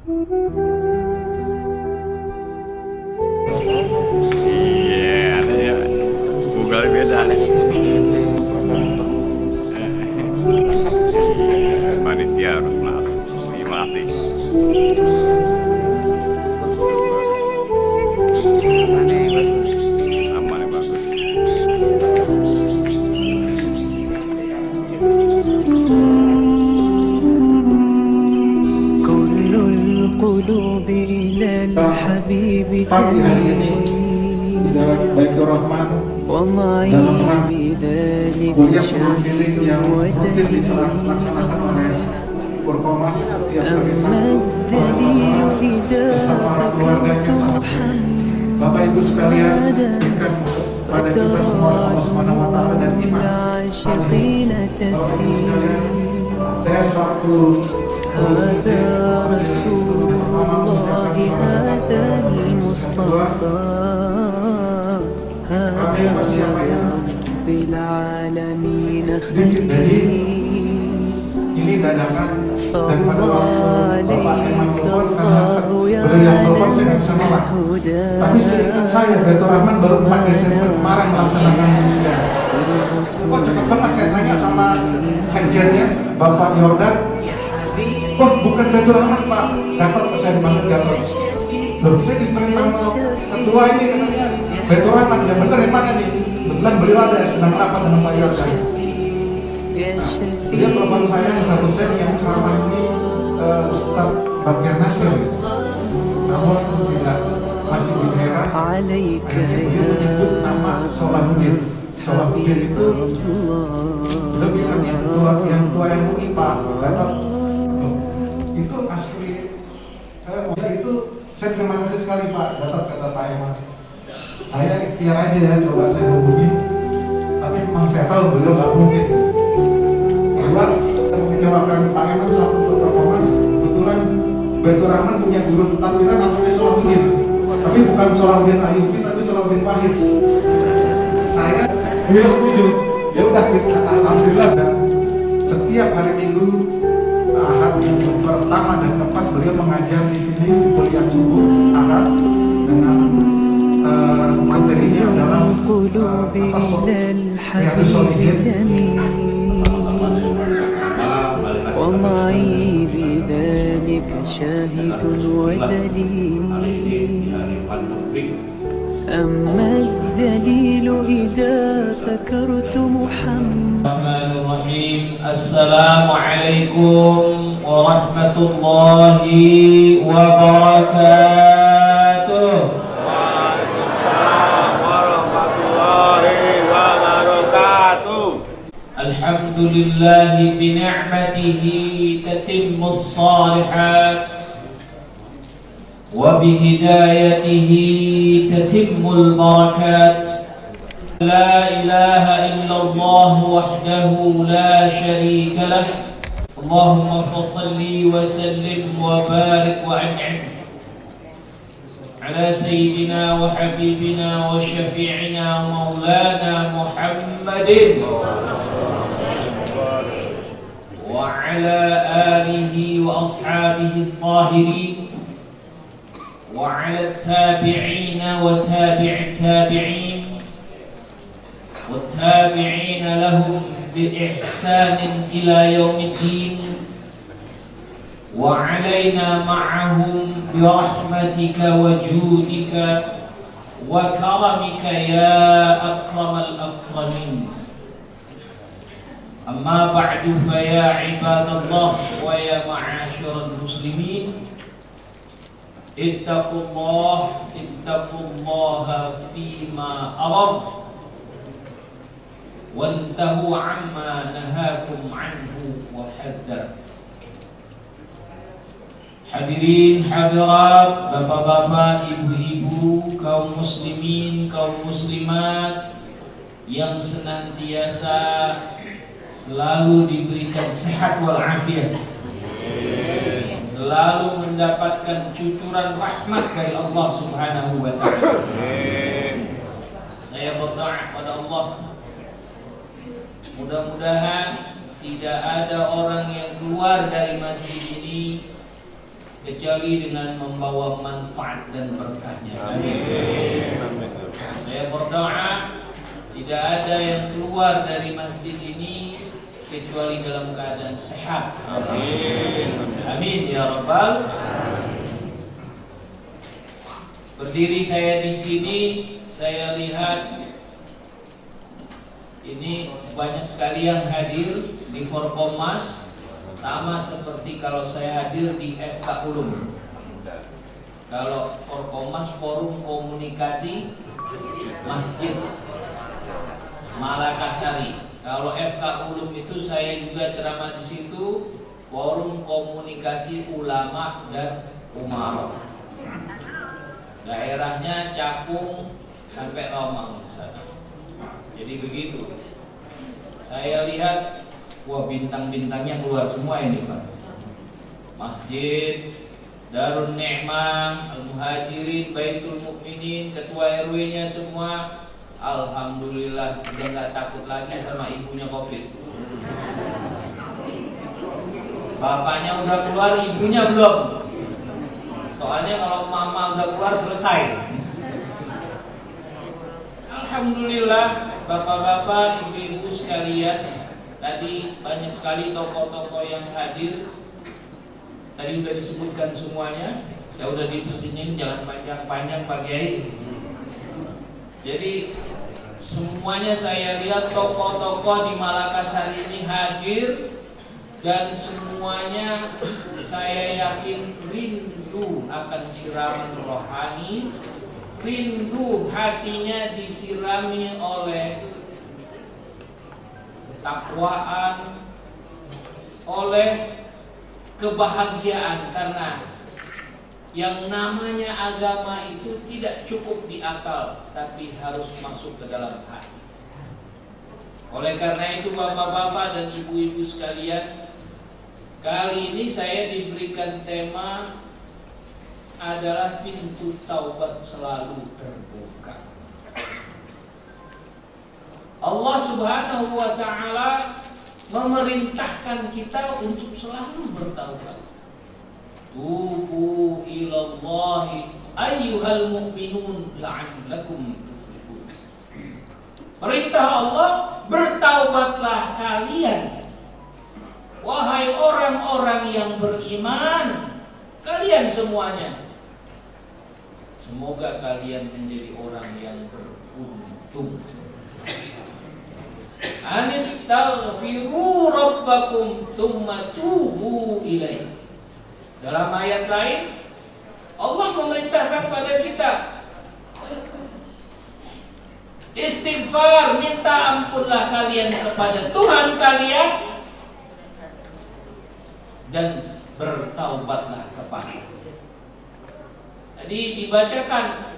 Iya, ada ya. Google beda nih. Panitia harus masuk. Terima kasih. Aman ya, bagus. Pagi hari ini di Baitur Rahman dalam kuliah seluruh milik yang rutin dilaksanakan oleh Purkomas setiap hari Sabtu malam bersama para keluarganya sahabat. Bapak Ibu sekalian, berikan pada kita semua Allah Subhanahu wa taala dan iman. Amin. Bapak Ibu sekalian, saya selaku sedikit dari ini dadakan dan pada waktu Bapak Imam telepon karena beliau yang telepon saya nggak bisa nolak. Tapi seingat saya Baitur Rahman baru 4 Desember kemarin melaksanakan kuliah. Kok cepet banget, saya tanya sama sekjennya Bapak Yordan. Oh, bukan Baitur Rahman Pak, Gatot, saya dipanggil Gatot. Loh, saya diperintah ketua ini katanya Baitur Rahman, ya bener yang mana nih? Kebetulan beliau ada yang sedang rapat dengan Pak Yordan. Dia telepon saya satu sen yang selama ini Ustaz Bakir Nasir, namun tidak masih di daerah. Beliau menyebut nama Solahuddin. Solahuddin itu beliau bilang yang tua yang UI Pak Gatot. Itu asli itu saya terima kasih sekali Pak Gatot, kata Pak Eman. Saya ikhtiar aja ya, coba saya hubungi, tapi memang saya tahu beliau nggak mungkin. Kedua, saya mengecewakan Pak Eman selaku Ketua Purkomas. Kebetulan Baitur Rahman punya guru tetap kita namanya Solahuddin, tapi bukan Solahuddin Ayyubi, tapi Solahuddin Wahid. Saya beliau setuju. Ya udah, kita alhamdulillah. Dan setiap hari Minggu Ahad yang pertama dan keempat beliau mengajar di sini di kuliah subuh Ahad dengan materinya adalah Riyadhus Shalihin. Assalamualaikum warahmatullahi wabarakatuh. Waalaikumsalam warahmatullahi wabarakatuh. Alhamdulillahi bi ni'matihi tatimmus shalihat wa bi hidayatihi tatimmul barakat. La ilaha illallah wahdahu la syarika lah. Allahumma fasalli wa sallim wa barik wa an'im ala sayyidina wa habibina wa syafi'ina maulana Muhammadin wa ala alihi wa ashabihi al-tahirin wa ala tabi'ina wa tabi'i tabi'in والتابعين لهم بإحسان إلى يوم الدين وعلينا معهم برحمتك وجودك وكرمك يا أكرم الأكرمين. أما بعد فيا عباد الله ويا معاشر المسلمين اتقوا الله فيما أرد وانتهوا عما نهاكم عنه وحذر. Hadirin hadirat, bapak-bapak, ibu-ibu, kaum muslimin, kaum muslimat yang senantiasa selalu diberikan sehat walafiat, selalu mendapatkan cucuran rahmat dari Allah Subhanahu wa taala. Saya berdoa kepada Allah, mudah-mudahan tidak ada orang yang keluar dari masjid ini kecuali dengan membawa manfaat dan berkahnya. Amin. Saya berdoa tidak ada yang keluar dari masjid ini kecuali dalam keadaan sehat. Amin. Amin ya rabbal. Berdiri saya di sini, saya lihat ini banyak sekali yang hadir di Forkomas, sama seperti kalau saya hadir di FK Ulum. Kalau Forkomas Forum Komunikasi Masjid Malakasari. Kalau FK Ulum itu saya juga ceramah di situ, Forum Komunikasi Ulama dan Umarah. Daerahnya Cakung sampai Romang sana. Jadi begitu. Saya lihat, wah bintang-bintangnya keluar semua ini Pak. Masjid Darun Ni'mah, Al-Muhajirin, Baitul Mukminin, ketua RW-nya semua, alhamdulillah udah nggak takut lagi sama ibunya COVID. Bapaknya udah keluar, ibunya belum. Soalnya kalau mama udah keluar selesai. Alhamdulillah, bapak-bapak, ibu-ibu sekalian, tadi banyak sekali tokoh-tokoh yang hadir. Tadi sudah disebutkan semuanya. Saya udah dipesinin jangan panjang-panjang Pak Kiai. Jadi semuanya saya lihat tokoh-tokoh di Malakasari ini hadir, dan semuanya saya yakin rindu akan siraman rohani, rindu hatinya disirami oleh takwaan, oleh kebahagiaan, karena yang namanya agama itu tidak cukup di akal, tapi harus masuk ke dalam hati. Oleh karena itu bapak-bapak dan ibu-ibu sekalian, kali ini saya diberikan tema adalah pintu taubat selalu terbuka. Allah Subhanahu wa ta'ala memerintahkan kita untuk selalu bertaubat. Tubu ilallahi ayyuhal mu'minun la'allakum tuflihun. Perintah Allah, bertaubatlah kalian, wahai orang-orang yang beriman, kalian semuanya. Semoga kalian menjadi orang yang beruntung. Anistaghfiru rabbakum thumma tubu ilaih. Dalam ayat lain Allah memerintahkan pada kita istighfar, minta ampunlah kalian kepada Tuhan kalian dan bertaubatlah kepada. Tadi dibacakan,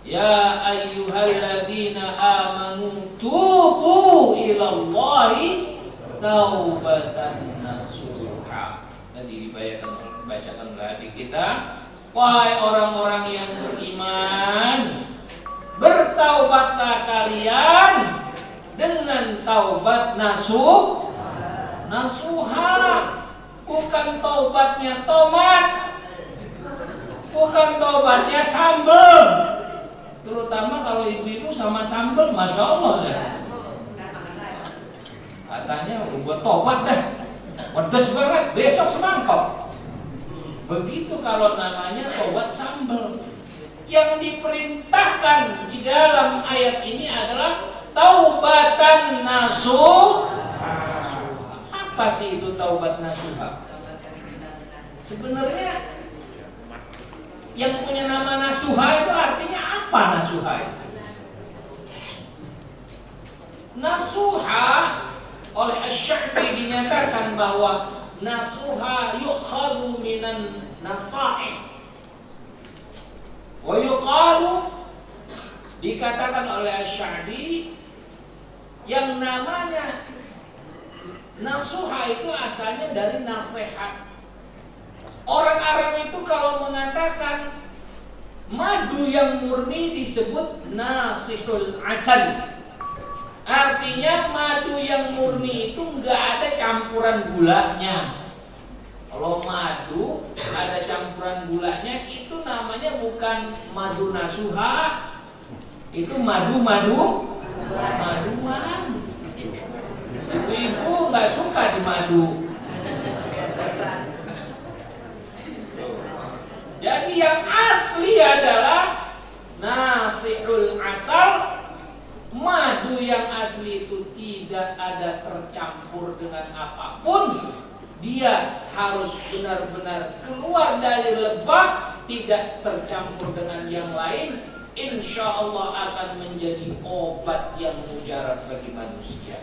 ya ayyuhalladzina amanu tubu ilallahi taubatan nasuha. Tadi dibacakan oleh adik kita, wahai orang-orang yang beriman, bertaubatlah kalian dengan taubat nasuha, bukan taubatnya tomat, bukan taubatnya sambal. Terutama kalau ibu-ibu sama sambal, masya Allah ya. Katanya buat tobat dah, pedes banget, besok semangkok. Begitu kalau namanya tobat sambal. Yang diperintahkan di dalam ayat ini adalah taubatan nasuha. Apa sih itu taubat nasuha? Sebenarnya yang punya nama nasuha itu artinya apa nasuha itu? Nasuha oleh Asy-Sya'bi dinyatakan bahwa nasuha yukhadhu minan nasaih wa yuqalu, dikatakan oleh Asy-Sya'bi yang namanya nasuha itu asalnya dari nasihat. Orang Arab itu kalau mengatakan madu yang murni disebut nasihul asal. Artinya madu yang murni itu nggak ada campuran gulanya. Kalau madu ada campuran namanya bukan madu nasuha, itu madu-maduan. Ibu-ibu nggak suka di madu. Jadi yang asli adalah nasihul asal. Madu yang asli itu tidak ada tercampur dengan apapun. Dia harus benar-benar keluar dari lebah, tidak tercampur dengan yang lain. Insya Allah akan menjadi obat yang mujarab bagi manusia.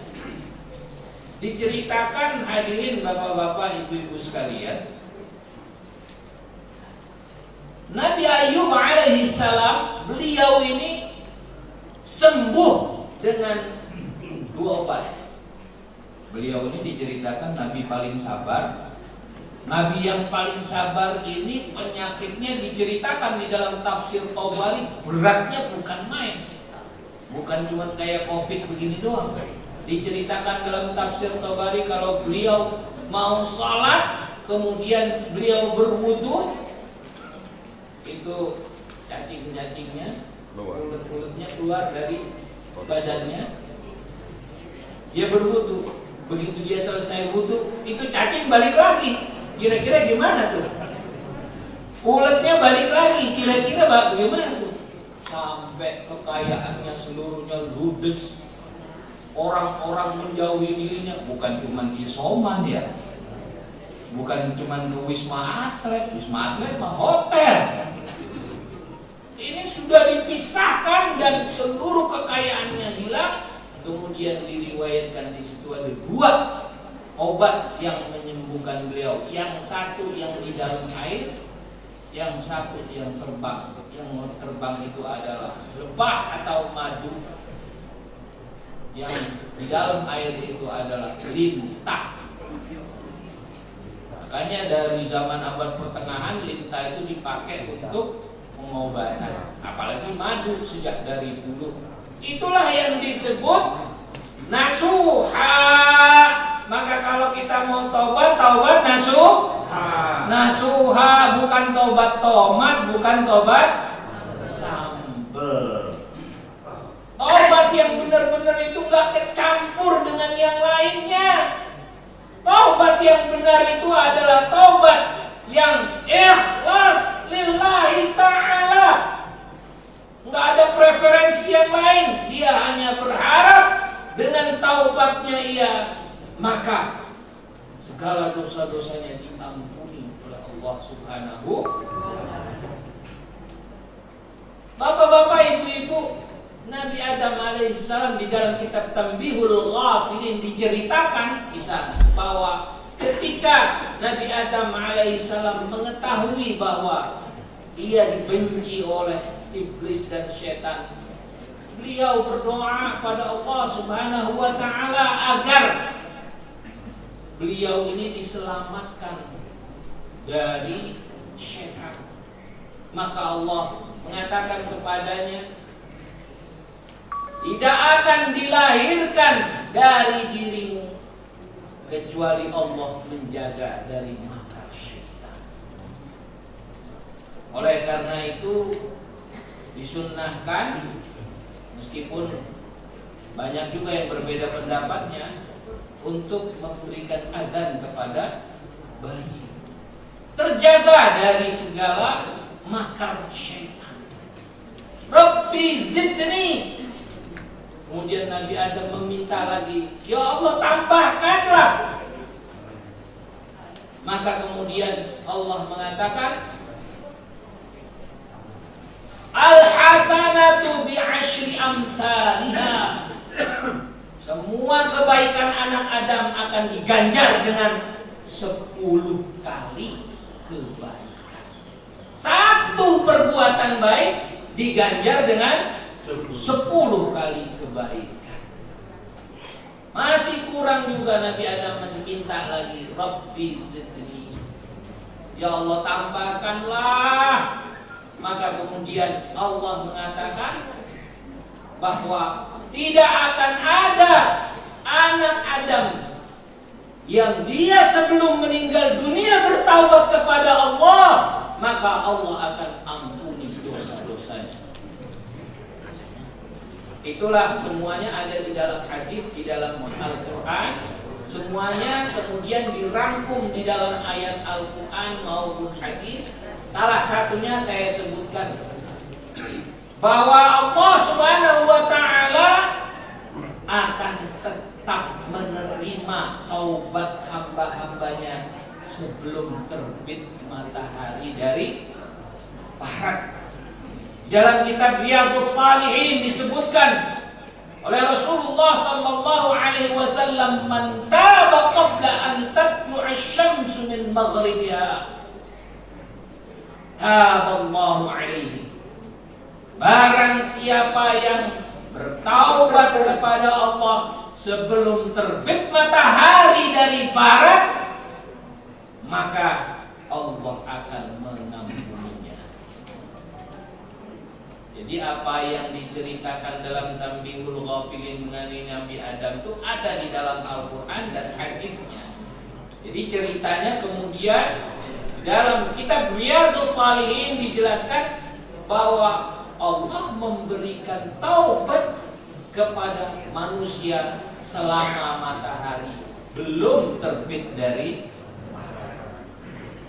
Diceritakan hadirin bapak-bapak, ibu-ibu sekalian, Nabi Ayub alaihi salam, beliau ini sembuh dengan 2 obat. Beliau ini diceritakan Nabi paling sabar. Nabi yang paling sabar ini penyakitnya diceritakan di dalam tafsir Tabari, beratnya bukan main. Bukan cuma kayak Covid begini doang. Diceritakan dalam tafsir Tabari kalau beliau mau sholat, kemudian beliau berwudu, itu cacing-cacingnya, ulet-uletnya keluar dari badannya. Dia berwudu, begitu dia selesai wudu, itu cacing balik lagi. Kira-kira gimana tuh? Uletnya balik lagi, kira-kira bagaimana tuh? Sampai kekayaannya seluruhnya ludes. Orang-orang menjauhi dirinya, bukan cuma isoman ya, bukan cuma ke Wisma Atlet mah hotel. Ini sudah dipisahkan dan seluruh kekayaannya hilang. Kemudian diriwayatkan di situ ada 2 obat yang menyembuhkan beliau. Yang satu yang di dalam air, yang satu yang terbang. Yang terbang itu adalah lebah atau madu. Yang di dalam air itu adalah lintah. Makanya dari zaman abad pertengahan lintah itu dipakai untuk pengobatan, apalagi madu sejak dari dulu. Itulah yang disebut nasuha. Maka kalau kita mau taubat nasuha, bukan taubat tomat, bukan taubat sambel. Taubat yang benar-benar itu nggak kecampur dengan yang lainnya. Taubat yang benar itu adalah taubat yang ikhlas lillahi ta'ala. Nggak ada preferensi yang lain. Dia hanya berharap dengan taubatnya ia, maka segala dosa-dosanya diampuni oleh Allah Subhanahu. Bapak-bapak, ibu-ibu, Nabi Adam alaihissalam di dalam kitab Tanbihul Ghafilin diceritakan di sana bahwa ketika Nabi Adam alaihissalam mengetahui bahwa ia dibenci oleh iblis dan setan, beliau berdoa pada Allah Subhanahu wa taala agar beliau ini diselamatkan dari setan. Maka Allah mengatakan kepadanya, tidak akan dilahirkan dari dirimu kecuali Allah menjaga dari makar syaitan. Oleh karena itu disunnahkan, meskipun banyak juga yang berbeda pendapatnya, untuk memberikan adzan kepada bayi, terjaga dari segala makar syaitan. Rabbi zidni. Kemudian Nabi Adam meminta lagi, ya Allah tambahkanlah. Maka kemudian Allah mengatakan, al-hasanatu bi'ashri amthaliha. Semua kebaikan anak Adam akan diganjar dengan 10 kali kebaikan. Satu perbuatan baik diganjar dengan 10 kali kebaikan. Masih kurang juga, Nabi Adam masih minta lagi, Rabbi zidni. Ya Allah tambahkanlah. Maka kemudian Allah mengatakan bahwa tidak akan ada anak Adam yang dia sebelum meninggal dunia bertaubat kepada Allah, maka Allah akan ampuni Itulah semuanya ada di dalam hadis, di dalam Al-Quran. Semuanya kemudian dirangkum di dalam ayat Al-Quran maupun hadis. Salah satunya saya sebutkan bahwa Allah Subhanahu wa ta'ala akan tetap menerima taubat hamba-hambanya sebelum terbit matahari dari barat. Dalam kitab Riyadhus Shalihin disebutkan oleh Rasulullah sallallahu alaihi wasallam, "Man taba qabla an tatlu'a asy-syamsu min maghribiha, taballahu alaihi." Barang siapa yang bertaubat kepada Allah sebelum terbit matahari dari barat, maka Allah akan mengampuninya. Jadi apa yang diceritakan dalam Tanbihul Ghafilin mengenai Nabi Adam itu ada di dalam Al-Quran dan hadisnya. Jadi ceritanya kemudian dalam kitab Riyadhus Shalihin dijelaskan bahwa Allah memberikan taubat kepada manusia selama matahari belum terbit dari barat.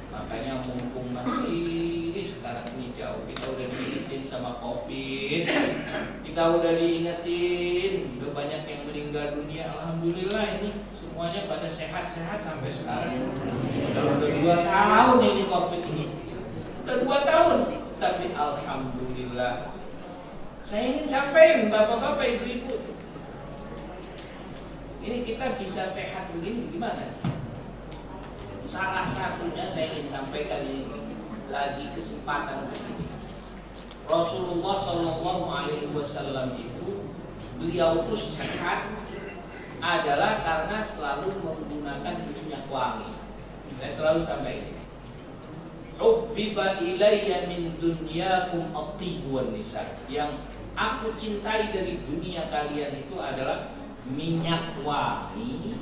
Makanya mumpung masih sekarang ini jauh, kita udah diingetin sama COVID, kita udah diingetin, udah banyak yang meninggal dunia. Alhamdulillah ini semuanya pada sehat-sehat sampai sekarang. Udah 2 tahun ini COVID ini, udah 2 tahun. Tapi alhamdulillah, saya ingin sampaikan bapak-bapak, ibu-ibu, ini kita bisa sehat begini gimana? Salah satunya saya ingin sampaikan ini lagi kesempatan begini. Rasulullah Shallallahu Alaihi Wasallam itu beliau itu sehat adalah karena selalu menggunakan minyak wangi. Saya selalu sampaikan. Hubbiba ilayya min dunyakum at-tib wan nisa. Yang aku cintai dari dunia kalian itu adalah minyak wangi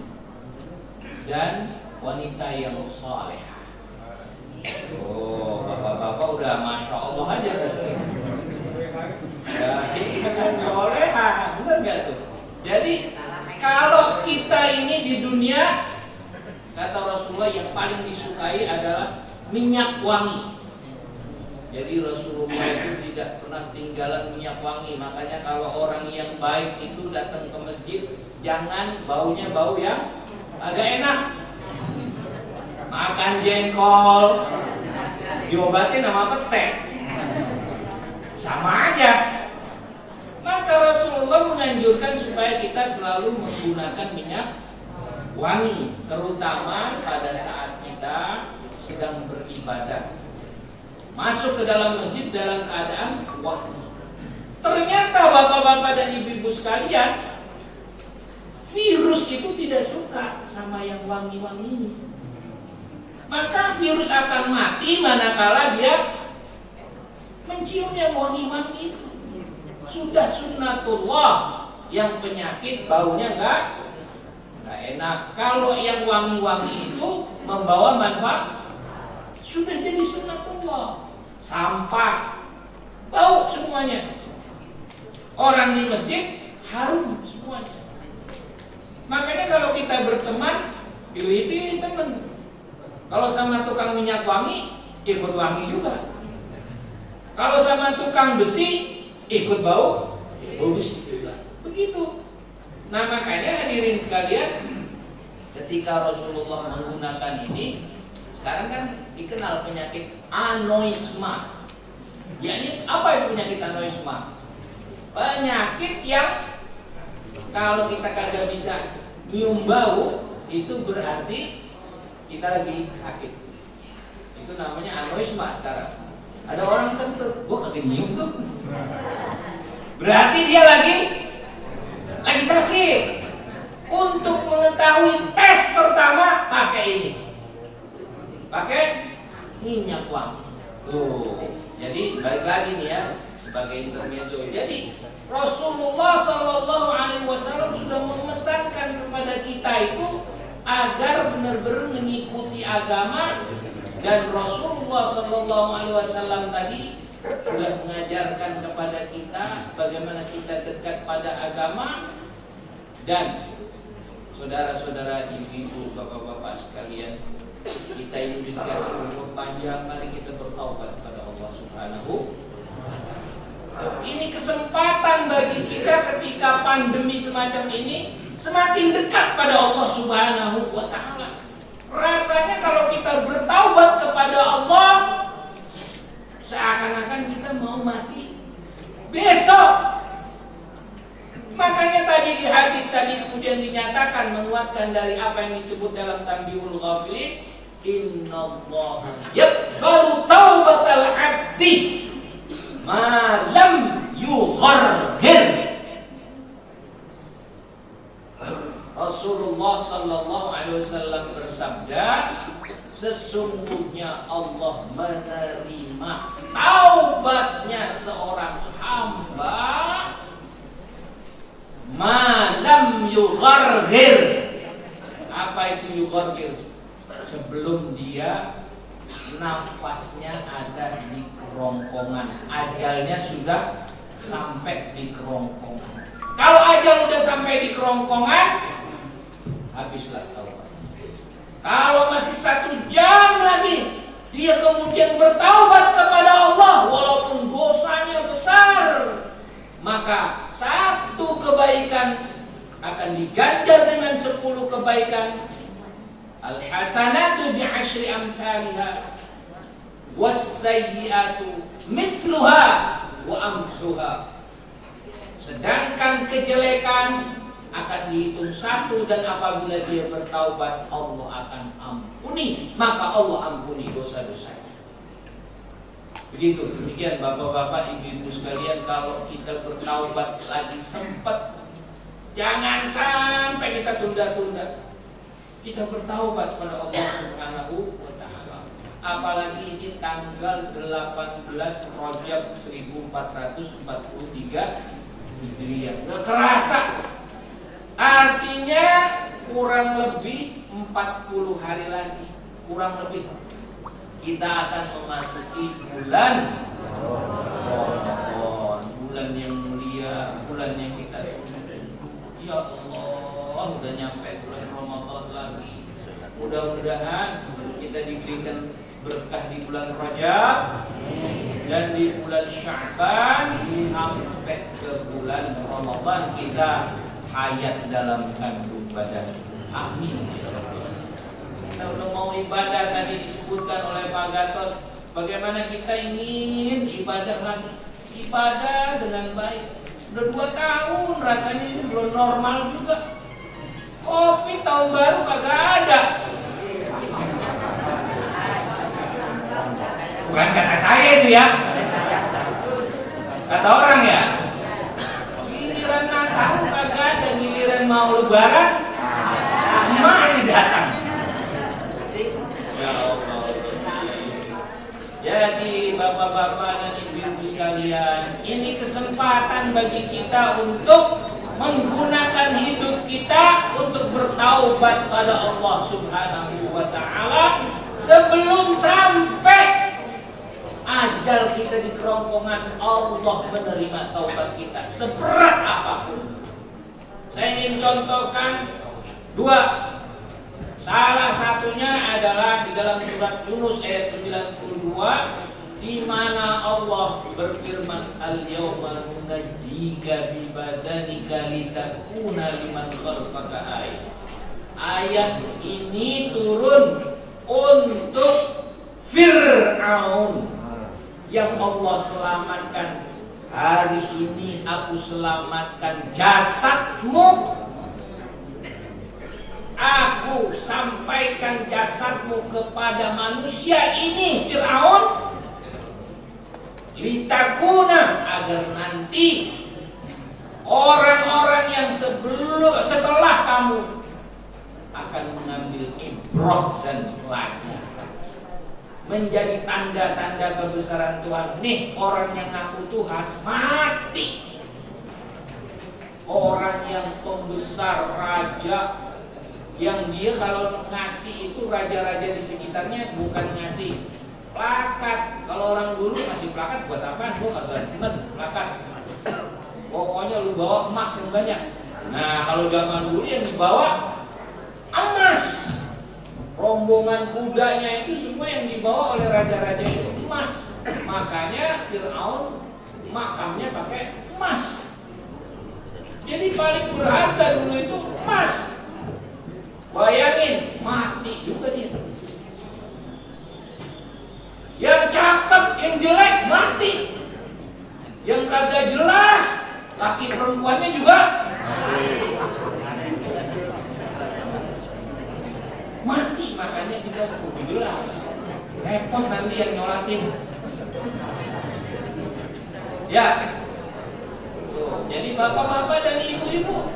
dan wanita yang salehah. Oh, bapak-bapak udah masya Allah aja. Ya, kan salehah, benar nggak tuh? Jadi kalau kita ini di dunia, kata Rasulullah yang paling disukai adalah minyak wangi. Jadi Rasulullah itu tidak pernah tinggalan minyak wangi. Makanya kalau orang yang baik itu datang ke masjid, jangan baunya bau yang agak enak. Makan jengkol diobatin sama petek, sama aja. Maka Rasulullah menganjurkan supaya kita selalu menggunakan minyak wangi, terutama pada saat kita sedang beribadah, masuk ke dalam masjid dalam keadaan wangi. Ternyata bapak-bapak dan ibu-ibu sekalian, virus itu tidak suka sama yang wangi-wangi ini. Maka virus akan mati manakala dia mencium yang wangi-wangi itu. Sudah sunnatullah, yang penyakit baunya enggak enak. Kalau yang wangi-wangi itu membawa manfaat, sudah jadi sunnatullah. Sampah bau semuanya. Orang di masjid harum semuanya. Makanya kalau kita berteman, pilih-pilih teman. Kalau sama tukang minyak wangi, ikut wangi juga. Kalau sama tukang besi, ikut bau besi juga. Begitu. Nah makanya hadirin sekalian, ketika Rasulullah menggunakan ini, sekarang kan dikenal penyakit anoisma. Yakni apa itu penyakit anoisma? Penyakit yang kalau kita kagak bisa nyium bau, itu berarti kita lagi sakit. Itu namanya anoisma sekarang. Ada orang kentut, gua kagak nyium tuh. Berarti dia lagi sakit. Untuk mengetahui tes pertama pakai ini. Pakai minyak wangi. Tuh. Jadi balik lagi nih ya sebagai intermezzo. Jadi Rasulullah Shallallahu Alaihi Wasallam sudah memesankan kepada kita itu agar benar-benar mengikuti agama, dan Rasulullah Shallallahu Alaihi Wasallam tadi sudah mengajarkan kepada kita bagaimana kita dekat pada agama. Dan saudara-saudara, ibu-ibu, bapak-bapak sekalian, kita ini dikasih umur panjang, mari kita bertaubat kepada Allah Subhanahu. Ini kesempatan bagi kita ketika pandemi semacam ini semakin dekat pada Allah Subhanahu wa ta'ala. Rasanya kalau kita bertaubat kepada Allah, seakan-akan kita mau mati besok. Makanya tadi di hadis tadi kemudian dinyatakan, menguatkan dari apa yang disebut dalam Tanbihul Ghafilin, innallaha yaqbalu taubatal 'abdi ma lam yugharghir. Rasulullah sallallahu alaihi wasallam bersabda, sesungguhnya Allah menerima taubatnya seorang hamba malam yugharghir. Apa itu yugharghir? Sebelum dia nafasnya ada di kerongkongan, ajalnya sudah sampai di kerongkongan. Kalau ajal udah sampai di kerongkongan, habislah taubat. Kalau masih 1 jam lagi dia kemudian bertaubat kepada Allah walaupun dosanya besar, maka 1 kebaikan akan diganjar dengan 10 kebaikan. Al-hasanatu bi'ashri amthaliha was-sayyi'atu mithluha wa amhuha. Sedangkan kejelekan akan dihitung 1, dan apabila dia bertaubat Allah akan ampuni, maka Allah ampuni dosa-dosanya. Begitu, demikian bapak-bapak, ibu-ibu sekalian, kalau kita bertaubat lagi sempat, jangan sampai kita tunda-tunda. Kita bertaubat pada Allah Subhanahu wa ta'ala. Apalagi ini tanggal 18 Rajab 1443 Hijriah. Nggak kerasa. Artinya kurang lebih 40 hari lagi, kurang lebih kita akan memasuki bulan Ramadan, bulan yang mulia, bulan yang kita tunggu. Ya Allah, udah nyampe bulan Ramadan lagi. Mudah-mudahan kita diberikan berkah di bulan Rajab dan di bulan Sya'ban sampai ke bulan Ramadan kita hayat dalam kandung badan. Amin. Kita udah mau ibadah, tadi disebutkan oleh Pak Gatot, bagaimana kita ingin ibadah lagi, ibadah dengan baik. Udah 2 tahun rasanya ini belum normal juga. Covid tahun baru kagak ada. Bukan kata saya itu ya, kata orang ya. Giliran Natal kagak ada, giliran mau Lebaran emak datang. Jadi bapak-bapak dan ibu-ibu sekalian, ini kesempatan bagi kita untuk menggunakan hidup kita untuk bertaubat pada Allah Subhanahu wa ta'ala sebelum sampai ajal kita di kerongkongan. Allah menerima taubat kita seberat apapun. Saya ingin contohkan 2. Salah satunya adalah di dalam surat Yunus ayat 92, di mana Allah berfirman, al-yawma nunajjika bi badanika litakuna liman khalfaka ayat. Ayat ini turun untuk Fir'aun yang Allah selamatkan. Hari ini aku selamatkan jasadmu. Aku sampaikan jasadmu kepada manusia ini, Fir'aun, litakuna, agar nanti orang-orang yang setelah kamu akan mengambil ibrah dan pelajaran, menjadi tanda-tanda kebesaran Tuhan. Nih, orang yang ngaku Tuhan mati. Orang yang pembesar, raja, yang dia kalau ngasih itu raja-raja di sekitarnya bukan ngasih plakat. Kalau orang dulu masih plakat buat apaan? Gua kagak demen plakat. Pokoknya lu bawa emas yang banyak. Nah, kalau zaman dulu yang dibawa emas. Rombongan kudanya itu semua yang dibawa oleh raja-raja itu emas. Makanya Fir'aun makamnya pakai emas. Jadi paling berharga dulu itu emas. Bayangin, mati juga dia. Yang cakep, yang jelek mati. Yang kagak jelas, laki perempuannya juga mati. Makanya kita perlu jelas. Repot nanti yang nyolatin. Ya. Tuh, jadi bapak-bapak dan ibu-ibu,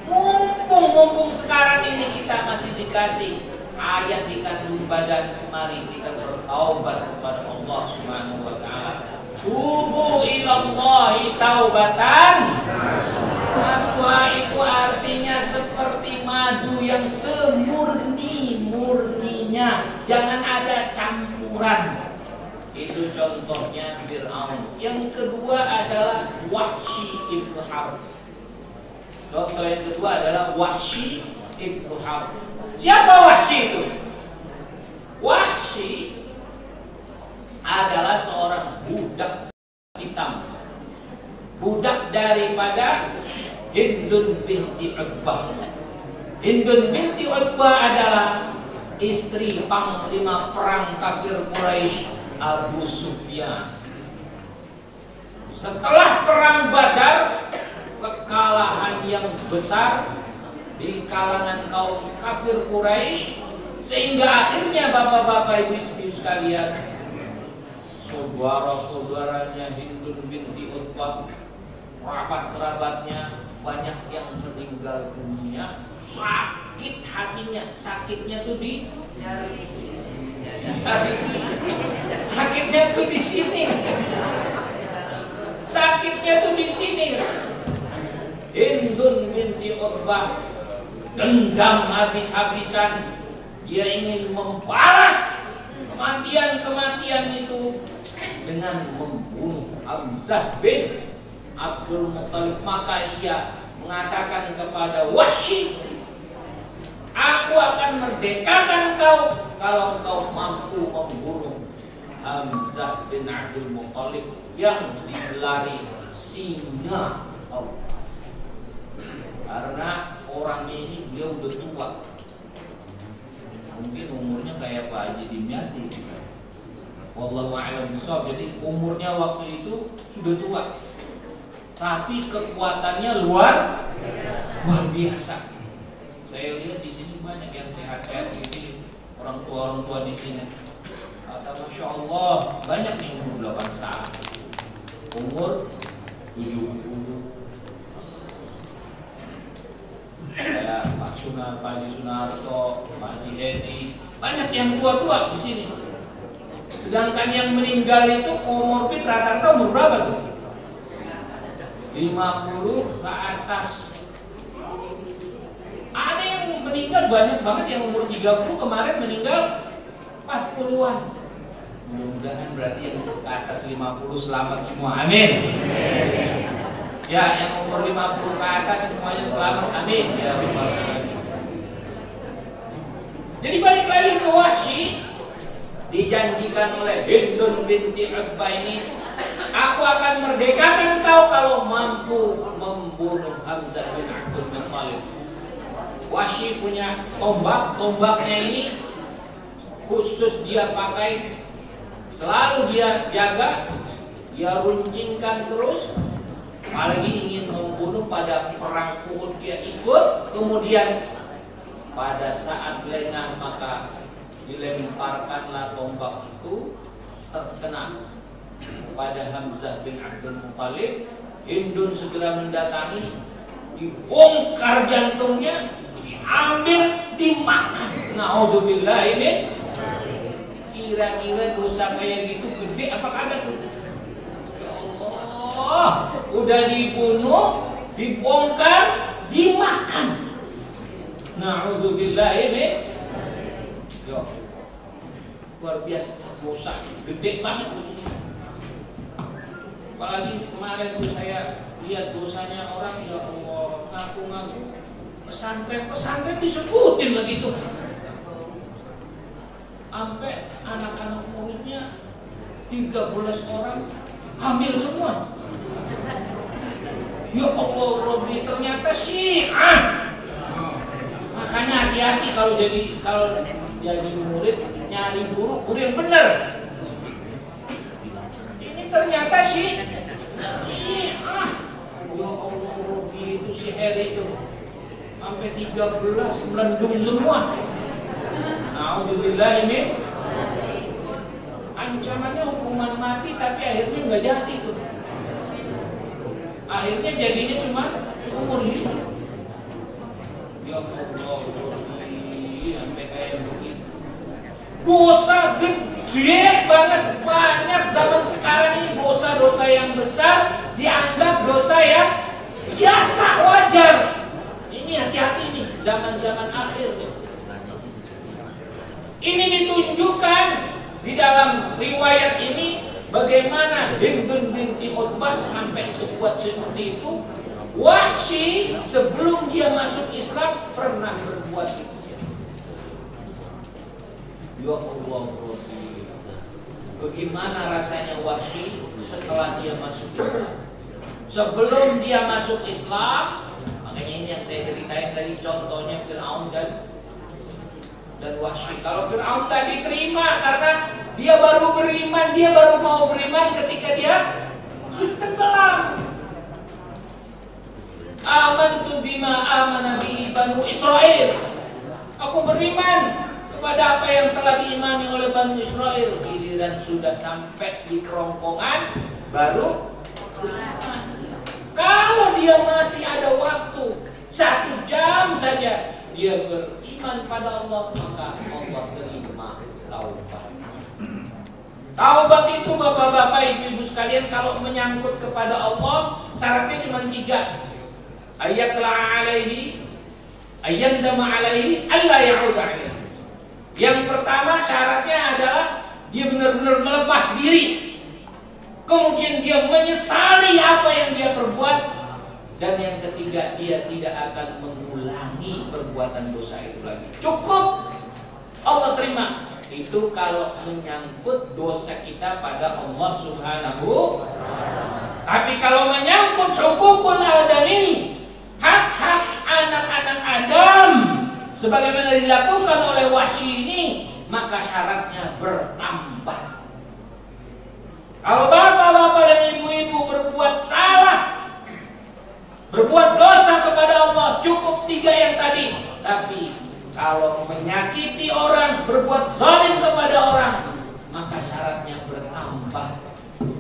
mumpung sekarang ini kita masih dikasih ayat di kandung badan, mari kita bertaubat kepada Allah Subhanahu wa taala. Tubu ilallahi taubatan nasuha, itu artinya seperti madu yang semurni-murninya, jangan ada campuran. Itu contohnya Fir'aun. Yang kedua adalah Wahsy ibnu Harb. Contoh yang kedua adalah Wahsy ibnu Harb. Siapa Wahsy itu? Wahsy adalah seorang budak hitam, budak daripada Hindun binti Utbah. Hindun binti Utbah adalah istri panglima perang kafir Quraisy Abu Sufyan. Setelah perang Badar, kekalahan yang besar di kalangan kaum kafir Quraisy, sehingga akhirnya bapak-bapak ibu-ibu sekalian, saudara-saudaranya Hindun binti Utbah, kerabat-kerabatnya banyak yang meninggal dunia. Sakit hatinya, sakitnya tuh di sakitnya tuh di sini. Sakitnya tuh di sini. Hindun binti Utbah dendam habis-habisan. Dia ingin membalas kematian-kematian itu dengan membunuh Hamzah bin Abdul Muttalib. Maka ia mengatakan kepada Wahsy, aku akan merdekakan kau kalau kau mampu membunuh Hamzah bin Abdul Muttalib yang digelari singa Allah. Karena orang ini beliau udah tua, mungkin umurnya kayak Pak Haji Dimyati. Wallahu a'lam bishawab. Jadi umurnya waktu itu sudah tua, tapi kekuatannya luar biasa. Saya lihat di sini banyak yang sehat-sehat ini, orang tua di sini. Kata Masya Allah, banyak nih umur 81, umur 70. Kayak Pak Haji Sunarto, Pak Haji Edi, banyak yang tua-tua di sini. Sedangkan yang meninggal itu komorbid rata-rata umur berapa tuh? 50 ke atas. Ada yang meninggal banyak banget, yang umur 30 kemarin meninggal 40-an. Mudah-mudahan berarti yang ke atas 50 selamat semua, amin. Ya, yang umur 50 ke atas semuanya selamat, amin. Ya Rabbal alamin. Jadi balik lagi ke Wahsy, dijanjikan oleh Hindun binti Utbah ini, aku akan merdekakan kau kalau mampu membunuh Hamzah bin Abdul Muttalib. Wahsy punya tombak, tombaknya ini khusus dia pakai, selalu dia jaga, dia runcingkan terus. Apalagi ingin membunuh pada perang Uhud dia ikut, kemudian pada saat lengah maka dilemparkanlah tombak itu terkena pada Hamzah bin Abdul Muttalib. Hindun segera mendatangi, dibongkar jantungnya, diambil, dimakan. Naudzubillah, ini kira-kira dosa kayak gitu gede apa kagak tuh? Ya Allah, udah dibunuh, dibongkar, dimakan. Naudzubillah, ini yo luar biasa dosa, gede banget. Apalagi kemarin tuh saya lihat dosanya orang, ya Allah, ngaku-ngaku pesantren disebutin lagi tuh. Sampai anak-anak muridnya 13 orang hamil semua. Ya Allah Robbi, ternyata Syiah. Makanya hati-hati kalau jadi murid, nyari guru yang benar. Ini ternyata Syiah. Ya Allah Robbi, itu si Heri itu sampai 13 melendung semua. Alhamdulillah, ini ancamannya hukuman mati, tapi akhirnya nggak jadi tuh. Akhirnya jadinya cuma seumur hidup. Ya Allah, sampai kayak begitu. Dosa gede banget, banyak zaman sekarang ini dosa-dosa yang besar dianggap dosa yang biasa, wajar. Ini hati-hati nih, zaman-zaman akhir nih. Ini ditunjukkan di dalam riwayat ini bagaimana Hind binti Utbah sampai sebuat seperti itu. Wahsy sebelum dia masuk Islam pernah berbuat itu. Ya Allah, bagaimana rasanya Wahsy setelah dia masuk Islam? Sebelum dia masuk Islam, makanya ini yang saya ceritain tadi contohnya Fir'aun dan Wahsy. Kalau Fir'aun tadi terima karena dia baru beriman, dia baru mau beriman ketika dia sudah tenggelam. Amantu bima amana bihi Banu Israel. Aku beriman kepada apa yang telah diimani oleh Banu Israel. Giliran sudah sampai di kerongkongan baru beriman. Kalau dia masih ada waktu 1 jam saja dia beriman pada Allah, maka Allah terima taubat. Taubat itu bapak-bapak, ibu-ibu sekalian, kalau menyangkut kepada Allah syaratnya cuma 3. Ayatlah alaihi, ayandama alaihi, alla ya'ud alaihi. Yang pertama syaratnya adalah dia benar-benar melepas diri. Kemudian dia menyesali apa yang dia perbuat. Dan yang ketiga, dia tidak akan mengulangi perbuatan dosa itu lagi. Cukup Allah terima. Itu kalau menyangkut dosa kita pada Allah Subhanahu. Tapi kalau menyangkut hukukul adami, hak-hak anak-anak Adam, sebagaimana dilakukan oleh Wahsy ini, maka syaratnya bertambah. Kalau bapak-bapak dan ibu-ibu berbuat salah, berbuat dosa kepada Allah, cukup 3 yang tadi. Tapi kalau menyakiti orang, berbuat zalim kepada orang, maka syaratnya bertambah.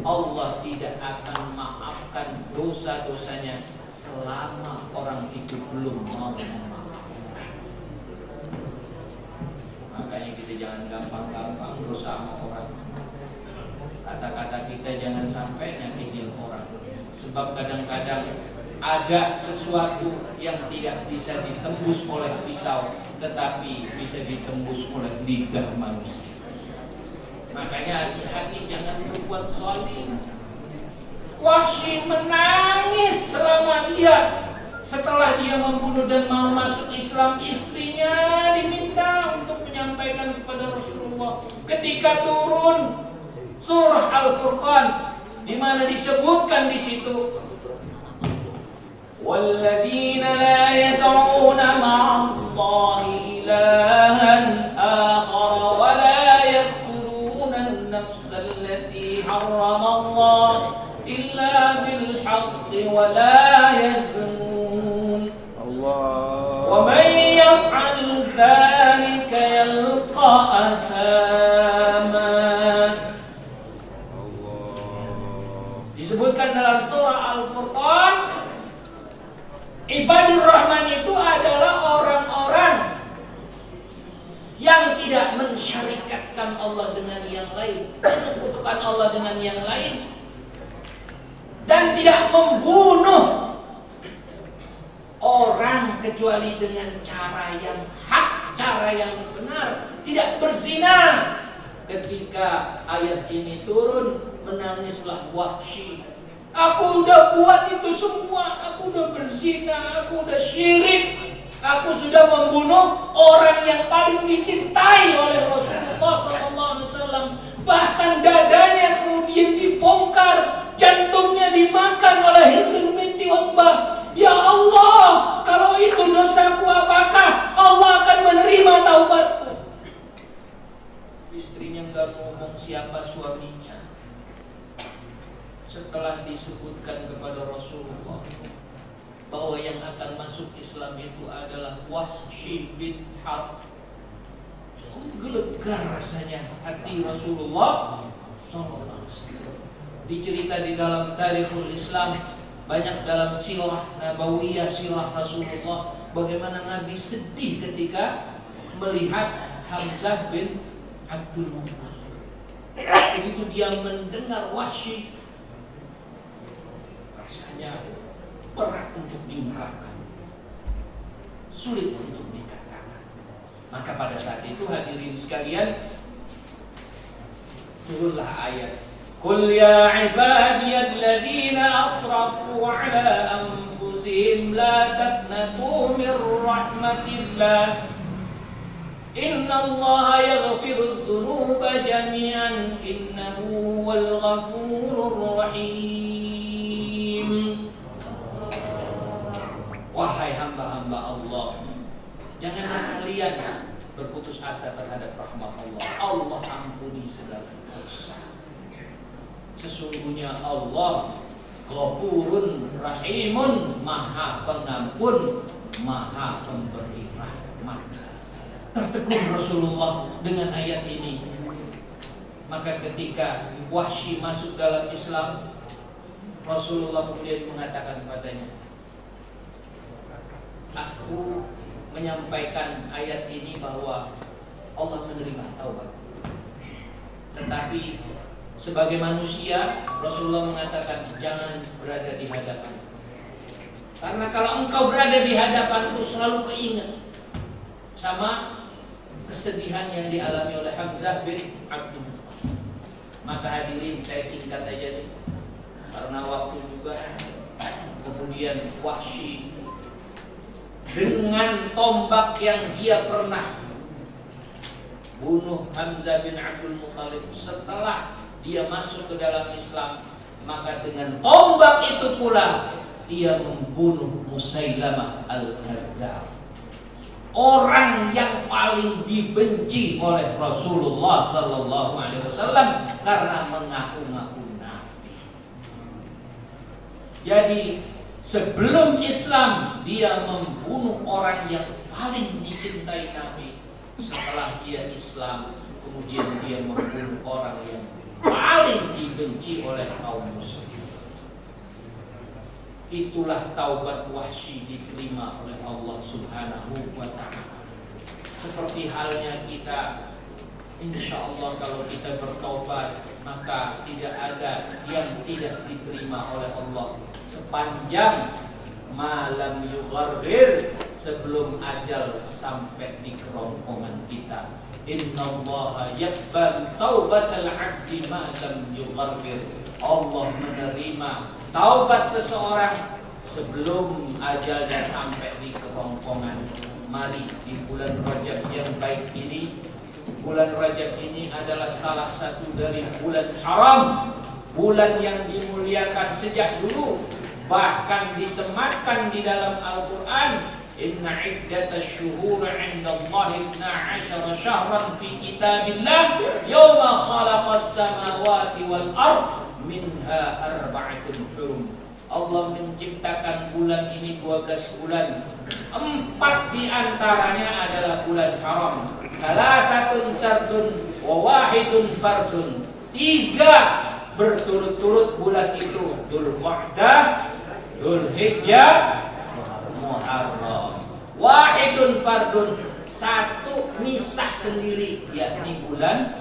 Allah tidak akan maafkan dosa-dosanya selama orang itu belum mau memaafkan. Makanya kita jangan gampang-gampang dosa sama orang. Kata-kata kita jangan sampai nyakitin orang. Sebab kadang-kadang ada sesuatu yang tidak bisa ditembus oleh pisau, tetapi bisa ditembus oleh lidah manusia. Makanya hati-hati jangan berbuat zalim. Wahsy menangis selama setelah dia membunuh dan mau masuk Islam, istrinya diminta untuk menyampaikan kepada Rasulullah. Ketika turun surah Al-Furqan, di mana disebutkan di situ, walladzina la yad'una ma'allahi ilahan akhar wa la yaqtuluna an-nafsa allati harrama Allah illa bil haqqi wa la yaznun. Wa man yaf'al dhalika yalqa athama. Disebutkan dalam surah Al-Furqan, Ibadur Rahman itu adalah orang-orang yang tidak mensyarikatkan Allah dengan yang lain, menyekutukan Allah dengan yang lain, dan tidak membunuh orang kecuali dengan cara yang hak, cara yang benar, tidak berzina. Ketika ayat ini turun, menangislah Wahsy. Aku udah buat itu semua, aku udah berzina, aku udah syirik, aku sudah membunuh orang yang paling dicintai oleh Rasulullah SAW. Bahkan dadanya kemudian dibongkar, jantungnya dimakan oleh Hind binti Utbah. Ya Allah, kalau itu dosaku, apakah Allah akan menerima taubatku? Istrinya nggak ngomong siapa suaminya. Setelah disebutkan kepada Rasulullah bahwa yang akan masuk Islam itu adalah Wahsy bin Harb, gelegar rasanya hati Rasulullah SAW. Dicerita di dalam Tarikhul Islam, banyak dalam sirah nabawiyah, sirah Rasulullah, bagaimana Nabi sedih ketika melihat Hamzah bin Abdul Muttalib. Begitu dia mendengar Wahsy, rasanya berat untuk diungkapkan, sulit untuk dikatakan. Maka pada saat itu hadirin sekalian, turunlah ayat, Qul ya ibadiyalladzina asrafu ala anfusihim la taqnatu min rahmatillah innallaha yaghfirudz dzunuba jami'an innahu huwal ghafurur rahim. Wahai hamba-hamba Allah, janganlah kalian berputus asa terhadap rahmat Allah. Allah ampuni segala dosa. Sesungguhnya Allah Ghafurun Rahimun, Maha Pengampun, Maha Pemberi rahmat. Tertegun Rasulullah dengan ayat ini. Maka ketika Wahsy masuk dalam Islam, Rasulullah kemudian mengatakan padanya, aku menyampaikan ayat ini bahwa Allah menerima taubat. Tetapi sebagai manusia, Rasulullah mengatakan jangan berada di hadapan. Karena kalau engkau berada di hadapan itu selalu keinget sama kesedihan yang dialami oleh Hamzah bin Abdul Muttalib. Maka hadirin, saya singkat aja nih, karena waktu juga. Kemudian Wahsy dengan tombak yang dia pernah bunuh Hamzah bin Abdul Muttalib, setelah dia masuk ke dalam Islam, maka dengan tombak itu pula ia membunuh Musailamah al-Kadzdzab, orang yang paling dibenci oleh Rasulullah sallallahu alaihi wasallam karena mengaku-ngaku nabi. Jadi sebelum Islam dia membunuh orang yang paling dicintai Nabi. Setelah dia Islam, kemudian dia membunuh orang yang paling dibenci oleh kaum muslim. Itulah taubat Wahsy diterima oleh Allah Subhanahu wa ta'ala. Seperti halnya kita, insya Allah kalau kita bertaubat, maka tidak ada yang tidak diterima oleh Allah sepanjang malam yugharghir, sebelum ajal sampai di kerongkongan kita. Innallaha yaqbalu taubatal 'abdi ma lam yugharghir. Allah menerima taubat seseorang sebelum ajalnya sampai di kerongkongan. Mari di bulan Rajab yang baik ini, bulan Rajab ini adalah salah satu dari bulan haram, bulan yang dimuliakan sejak dulu, bahkan disematkan di dalam Al-Quran, inna iddatash syuhur 'indallahi 12 syahran fi kitabillah yawma khalaqas samawati wal ard minha arba'atun hurum. Allah menciptakan bulan ini 12 bulan. 4 di antaranya adalah bulan haram. Salasatun sardun wa wahidun fardun. 3 berturut-turut bulan itu, Dzulqa'dah, Dzulhijjah, Muharram. Wahidun fardun, 1 misah sendiri, yakni bulan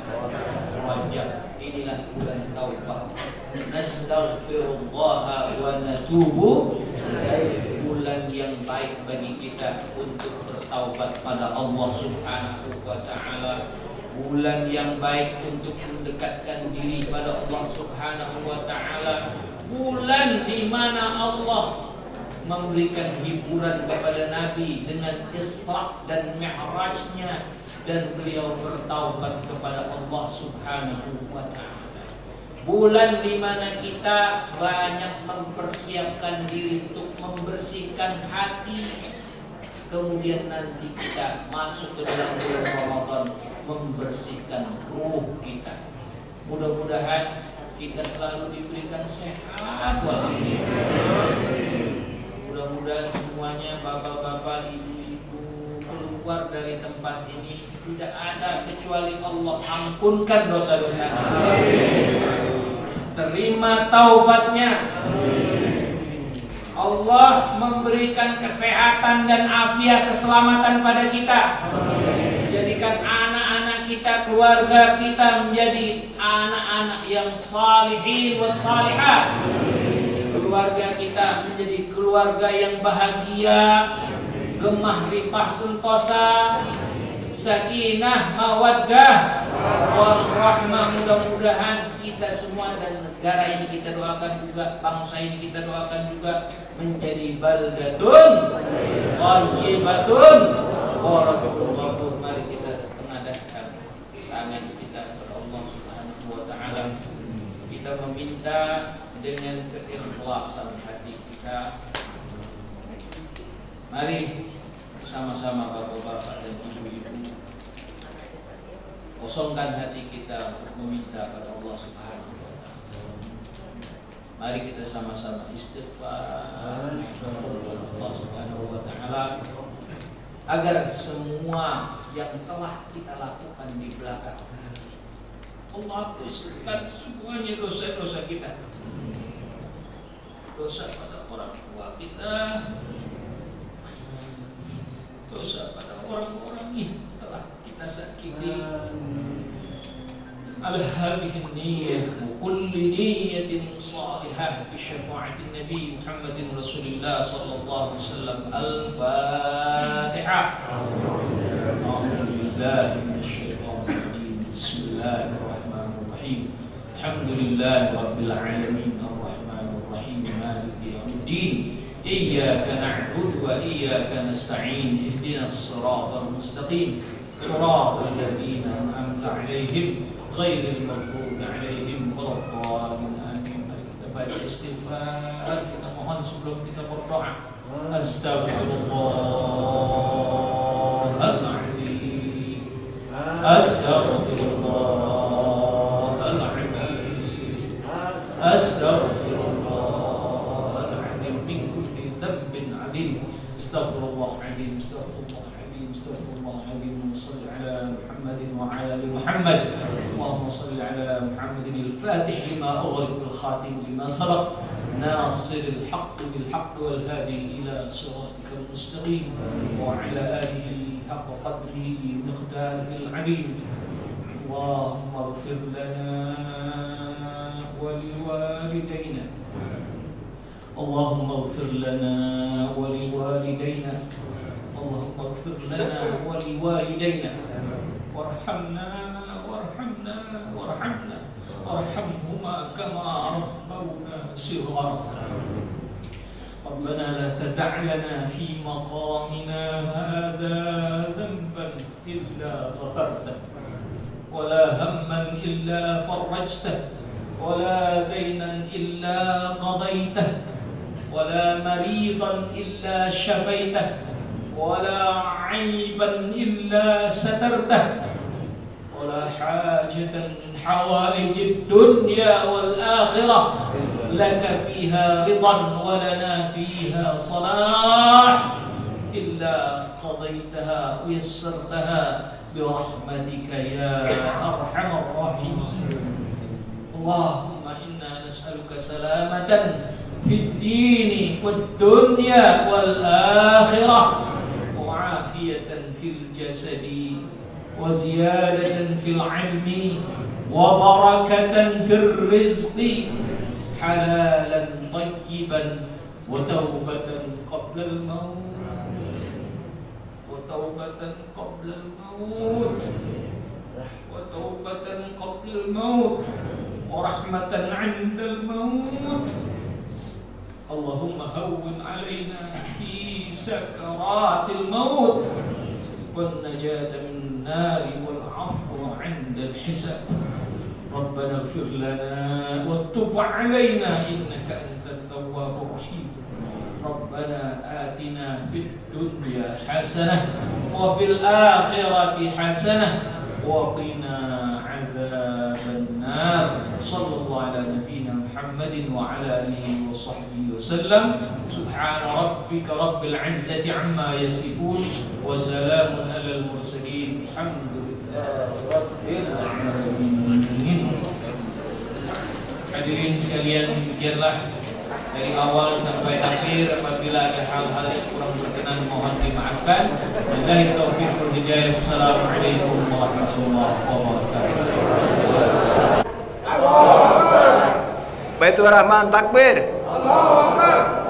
Rajab. Inilah bulan taubah. Nastaghfirullah wa natubu, bulan yang baik bagi kita untuk bertaubat pada Allah Subhanahu wa ta'ala, bulan yang baik untuk mendekatkan diri pada Allah Subhanahu wa ta'ala, bulan di mana Allah memberikan hiburan kepada Nabi dengan Isra dan Mi'rajnya, dan beliau bertaubat kepada Allah Subhanahu wa ta'ala. Bulan di mana kita banyak mempersiapkan diri untuk membersihkan hati, kemudian nanti kita masuk ke dalam bulan Ramadan membersihkan ruh kita. Mudah-mudahan kita selalu diberikan sehat walafiat. Mudah-mudahan semuanya, bapak-bapak, ibu-ibu, keluar dari tempat ini tidak ada kecuali Allah ampunkan dosa-dosa. Terima taubatnya. Allah memberikan kesehatan dan afiat, keselamatan pada kita. Jadikan anak-anak kita, keluarga kita menjadi anak-anak yang salihin wassalihat. Keluarga kita menjadi keluarga yang bahagia, gemah ripah sentosa, sakinah, mawaddah, warahmah. Mudah-mudahan kita semua dan negara ini kita doakan juga, bangsa ini kita doakan juga menjadi baldatun thayyibatun barakatuh. Mari kita tengadahkan tangan kita kepada Allah Subhanahu wa ta'ala. Kita meminta dengan keikhlasan hati kita. Mari sama-sama bapak-bapak dan ibu-ibu kosongkan hati kita untuk meminta pada Allah Subhanahu wa ta'ala. Mari kita sama-sama istighfar kepada Allah Subhanahu wa ta'ala agar semua yang telah kita lakukan di belakang Allah hapuskan semuanya dosa-dosa kita. Dosa pada orang tua kita, dosa pada orang-orang yang telah kita sakiti. Ala hadhihi niyyah wa kulli niyyatin salihah bi syafa'ati Nabi Muhammadin Rasulillah sallallahu alaihi wasallam. Al-Fatihah. A'udzu billahi minasy syaithanir rajim. Bismillahirrahmanirrahim. Alhamdulillahi rabbil alamin arrahmanir rahim maliki yaumiddin. Iyyaka na'budu wa iyyaka nasta'in. Ihdinas siratal mustaqim. Siratal ladzina an'amta 'alaihim ghairil maghdubi 'alaihim waladdallin. Amin. Mari kita baca istighfar. Kita mohon sebelum kita berdoa. Astaghfirullahaladzim. Astaghfirullahaladzim. Astaghfirullahaladzim. Min kulli dhanbin 'adzim. Astaghfirullahaladzim. Astaghfirullahaladzim. Astaghfirullahaladzim. Salli ala Muhammadin wa ala ali Muhammad. Allahumma salli ala Muhammadin al-Fatih lima ughliq al-khatim lima sabaq. ناصر الحق بالحق والهادي إلى صراطك المستقيم وعلى آله حق قدره مقداره العظيم. اللهم اغفر لنا ولوالدينا. اللهم اغفر لنا ولوالدينا. اللهم اغفر لنا ولوالدينا وارحمنا وارحمنا وارحمنا وارحمهما كما ربونا صغارا. ربنا لا تدع لنا في مقامنا هذا ذنبا إلا غفرته ولا هما إلا فرجته ولا دينا إلا قضيته ولا مريضا إلا شفيته ولا عيبا إلا سترته ولا حاجة من حوائج الدنيا والآخرة لك فيها رضا ولنا فيها صلاح إلا قضيتها ويسرتها برحمتك يا أرحم الراحمين. اللهم إنا نسألك سلامة في الدين والدنيا والآخرة وعافية في الجسد وزيادة في العلم وبركة في الرزق حلالا طيبا وتوبة قبل الموت وتوبة قبل الموت وتوبة قبل الموت ورحمة عند الموت Allahumma hawwin alaina fi sakaratil maut wan najata min nari wal afwa 'inda al-hisab. Rabbana ighfir lana wa tub 'alaina innaka antat tawwabur rahim. Rabbana atina fid dunya hasanah wa fil akhirati hasanah wa qina 'adzaban nar. Sallallahu ala nabiyyina Muhammadin wa ala alihi wa sahbihi wa sallam. Subhana rabbika rabbil 'izzati 'amma yasifun wa salamun alal mursalin. Alhamdulillahi rabbil alamin. Hadirin sekalian, demikianlah dari awal sampai akhir. Apabila ada hal-hal yang kurang berkenan mohon dimaafkan. Wabillahi taufiq wal hidayah. Assalamualaikum warahmatullahi wabarakatuh. Baitur Rahman takbir. Allahu Akbar.